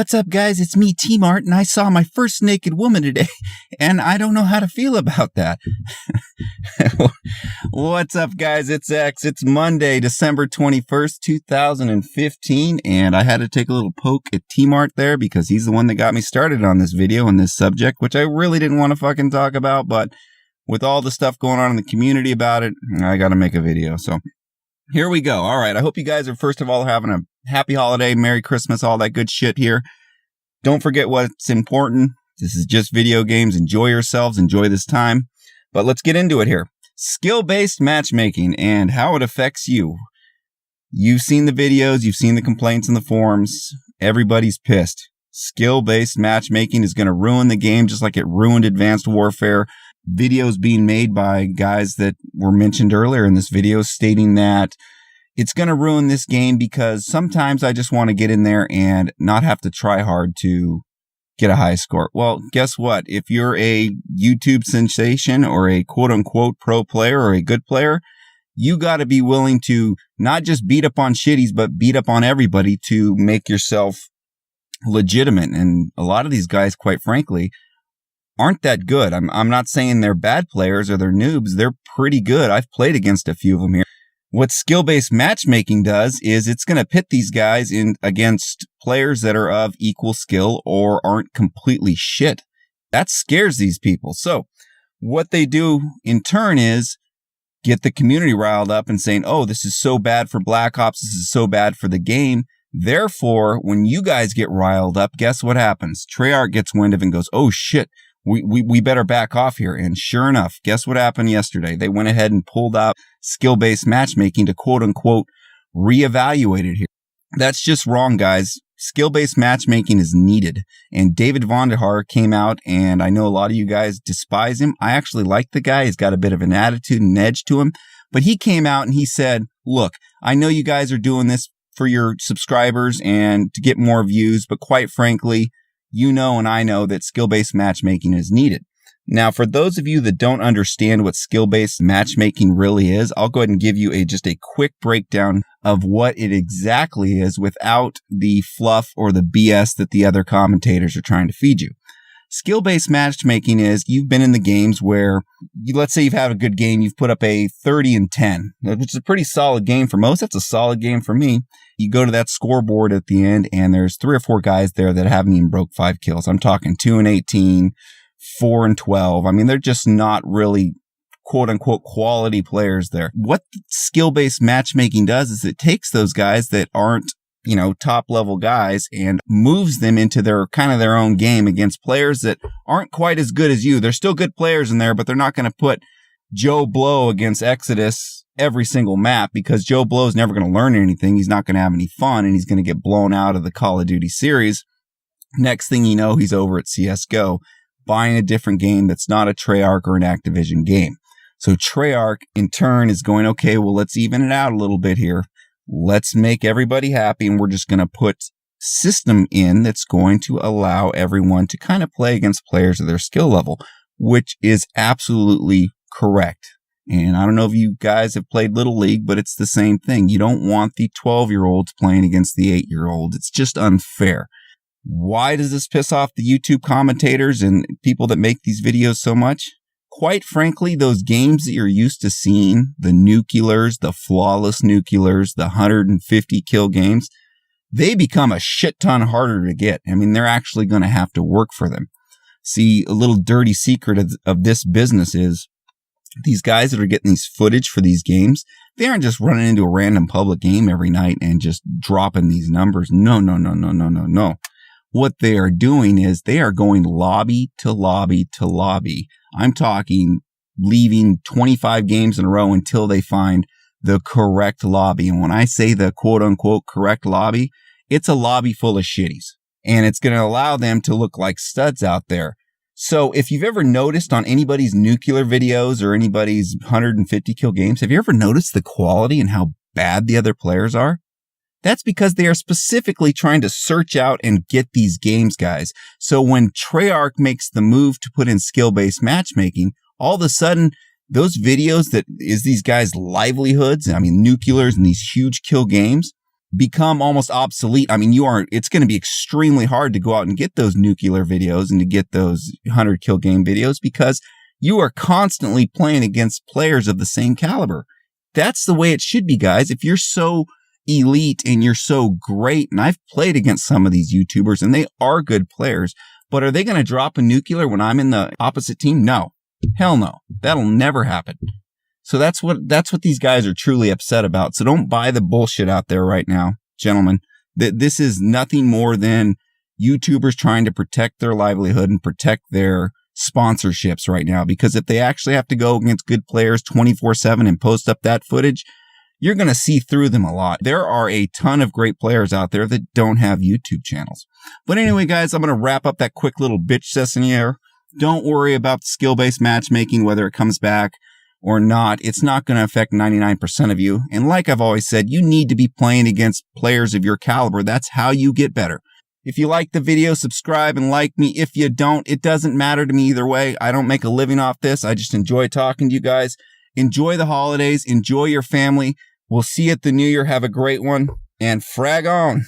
What's up, guys? It's me, T-Mart, and I saw my first naked woman today, and I don't know how to feel about that. What's up, guys? It's X. It's Monday, December 21st, 2015, and I had to take a little poke at T-Mart there because he's the one that got me started on this video and this subject, which I really didn't want to fucking talk about, but with all the stuff going on in the community about it, I got to make a video, so here we go. All right, I hope you guys are, first of all, having a happy holiday, Merry Christmas, all that good shit here. Don't forget what's important. This is just video games. Enjoy yourselves. Enjoy this time. But let's get into it here. Skill-based matchmaking and how it affects you. You've seen the videos. You've seen the complaints in the forums. Everybody's pissed. Skill-based matchmaking is going to ruin the game just like it ruined Advanced Warfare. Videos being made by guys that were mentioned earlier in this video stating that it's going to ruin this game because sometimes I just want to get in there and not have to try hard to get a high score. Well, guess what? If you're a YouTube sensation or a quote-unquote pro player or a good player, you got to be willing to not just beat up on shitties, but beat up on everybody to make yourself legitimate. And a lot of these guys, quite frankly, aren't that good. I'm not saying they're bad players or they're noobs. They're pretty good. I've played against a few of them here. What skill-based matchmaking does is it's going to pit these guys in against players that are of equal skill or aren't completely shit. That scares these people. So what they do in turn is get the community riled up and saying, oh, this is so bad for Black Ops. This is so bad for the game. Therefore, when you guys get riled up, guess what happens? Treyarch gets wind of it and goes, oh, shit. We better back off here. And sure enough, guess what happened yesterday? They went ahead and pulled out skill-based matchmaking to quote-unquote reevaluate it here. That's just wrong, guys. Skill-based matchmaking is needed. And David Vonderhaar came out, and I know a lot of you guys despise him. I actually like the guy. He's got a bit of an attitude and edge to him. But he came out and he said, look, I know you guys are doing this for your subscribers and to get more views, but quite frankly, you know and I know that skill-based matchmaking is needed. Now, for those of you that don't understand what skill-based matchmaking really is, I'll go ahead and give you just a quick breakdown of what it exactly is without the fluff or the BS that the other commentators are trying to feed you. Skill-based matchmaking is you've been in the games where, let's say you've had a good game, you've put up a 30-10, which is a pretty solid game for most. That's a solid game for me. You go to that scoreboard at the end, and there's 3 or 4 guys there that haven't even broke 5 kills. I'm talking 2-18, 4-12. I mean, they're just not really quote-unquote quality players there. What skill-based matchmaking does is it takes those guys that aren't, top-level guys and moves them into their kind of their own game against players that aren't quite as good as you. They're still good players in there, but they're not going to put Joe Blow against Exodus every single map because Joe Blow's never going to learn anything. He's not going to have any fun, and he's going to get blown out of the Call of Duty series. Next thing you know, he's over at CSGO buying a different game that's not a Treyarch or an Activision game. So Treyarch, in turn, is going, okay, well, let's even it out a little bit here. Let's make everybody happy, and we're just going to put system in that's going to allow everyone to kind of play against players of their skill level, which is absolutely correct. And I don't know if you guys have played Little League, but it's the same thing. You don't want the 12-year-olds playing against the 8-year-olds. It's just unfair. Why does this piss off the YouTube commentators and people that make these videos so much? Quite frankly, those games that you're used to seeing, the nuclears, the flawless nuclears, the 150 kill games, they become a shit ton harder to get. I mean, they're actually going to have to work for them. See, a little dirty secret of this business is these guys that are getting these footage for these games, they aren't just running into a random public game every night and just dropping these numbers. No. What they are doing is they are going lobby to lobby to lobby. I'm talking leaving 25 games in a row until they find the correct lobby. And when I say the quote unquote correct lobby, it's a lobby full of shitties. And it's going to allow them to look like studs out there. So if you've ever noticed on anybody's nuclear videos or anybody's 150 kill games, have you ever noticed the quality and how bad the other players are? That's because they are specifically trying to search out and get these games, guys. So when Treyarch makes the move to put in skill-based matchmaking, all of a sudden, those videos that is these guys' livelihoods, I mean, nuclears and these huge kill games, become almost obsolete. I mean, it's going to be extremely hard to go out and get those nuclear videos and to get those 100 kill game videos because you are constantly playing against players of the same caliber. That's the way it should be, guys. If you're so elite and you're so great, and I've played against some of these YouTubers and they are good players, but are they going to drop a nuclear when I'm in the opposite team? No. Hell no. That'll never happen. So that's what these guys are truly upset about. So don't buy the bullshit out there right now, gentlemen. This is nothing more than YouTubers trying to protect their livelihood and protect their sponsorships right now. Because if they actually have to go against good players 24/7 and post up that footage, you're going to see through them a lot. There are a ton of great players out there that don't have YouTube channels. But anyway, guys, I'm going to wrap up that quick little bitch session here. Don't worry about the skill-based matchmaking, whether it comes back or not. It's not going to affect 99% of you. And like I've always said, you need to be playing against players of your caliber. That's how you get better. If you like the video, subscribe and like me. If you don't, it doesn't matter to me either way. I don't make a living off this. I just enjoy talking to you guys. Enjoy the holidays. Enjoy your family. We'll see you at the new year. Have a great one and frag on.